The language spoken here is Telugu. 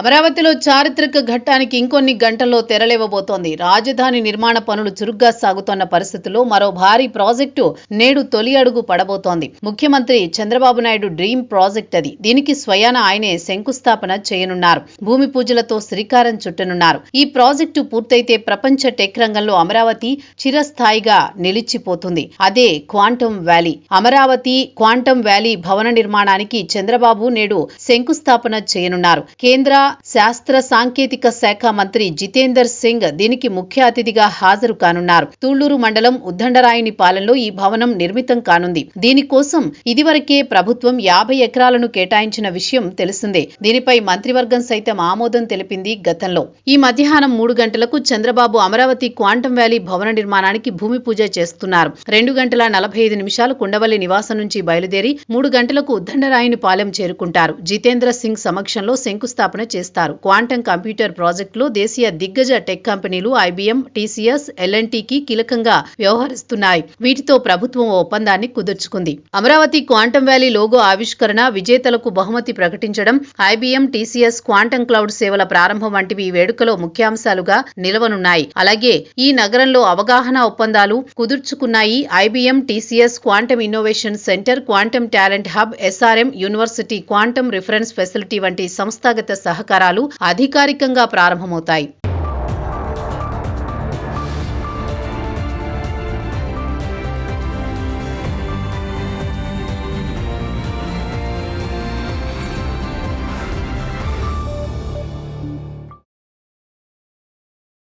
అమరావతిలో చారిత్రక ఘట్టానికి ఇంకొన్ని గంటల్లో తెరలేవబోతోంది. రాజధాని నిర్మాణ పనులు చురుగ్గా సాగుతోన్న పరిస్థితుల్లో మరో భారీ ప్రాజెక్టు నేడు తొలి అడుగు పడబోతోంది. ముఖ్యమంత్రి చంద్రబాబు నాయుడు డ్రీమ్ ప్రాజెక్ట్ అది. దీనికి స్వయాన ఆయనే శంకుస్థాపన చేయనున్నారు. భూమి పూజలతో శ్రీకారం చుట్టనున్నారు. ఈ ప్రాజెక్టు పూర్తయితే ప్రపంచ టెక్ రంగంలో అమరావతి చిరస్థాయిగా నిలిచిపోతుంది. అదే quantum valley. Amaravati quantum valley భవన నిర్మాణానికి చంద్రబాబు నేడు శంకుస్థాపన చేయనున్నారు. కేంద్ర శాస్త్ర సాంకేతిక శాఖ మంత్రి జితేందర్ సింగ్ దీనికి ముఖ్య అతిథిగా హాజరు కానున్నారు. తూళ్లూరు మండలం ఉద్దండరాయుని పాలెంలో ఈ భవనం నిర్మితం కానుంది. దీనికోసం ఇదివరకే ప్రభుత్వం 50 ఎకరాలను కేటాయించిన విషయం తెలిసిందే. దీనిపై మంత్రివర్గం సైతం ఆమోదం తెలిపింది గతంలో. ఈ మధ్యాహ్నం 3 గంటలకు చంద్రబాబు అమరావతి క్వాంటమ్ వ్యాలీ భవన నిర్మాణానికి భూమి పూజ చేస్తున్నారు. 2 గంటల 45 నిమిషాలు కుండవల్లి నివాసం నుంచి బయలుదేరి 3 గంటలకు ఉద్దండరాయుని పాలెం చేరుకుంటారు. జితేంద్ర సింగ్ సమక్షంలో శంకుస్థాపన చేస్తారు. క్వాంటమ్ కంప్యూటర్ ప్రాజెక్టులో దేశీయ దిగ్గజ టెక్ కంపెనీలు ఐబీఎం, టీసీఎస్, ఎల్ఎన్టీకి కీలకంగా వ్యవహరిస్తున్నాయి. వీటితో ప్రభుత్వం ఒప్పందాన్ని కుదుర్చుకుంది. అమరావతి క్వాంటమ్ వ్యాలీ లోగో ఆవిష్కరణ, విజేతలకు బహుమతి ప్రకటించడం, ఐబీఎం, టీసీఎస్ క్వాంటమ్ క్లౌడ్ సేవల ప్రారంభం వంటివి ఈ వేడుకలో ముఖ్యాంశాలుగా నిలవనున్నాయి. అలాగే ఈ నగరంలో అవగాహన ఒప్పందాలు కుదుర్చుకున్నాయి. IBM, TCS quantum innovation centre, quantum talent hub, SRM university quantum reference facility వంటి సంస్థాగత సహకారాలు అధికారికంగా ప్రారంభమవుతాయి.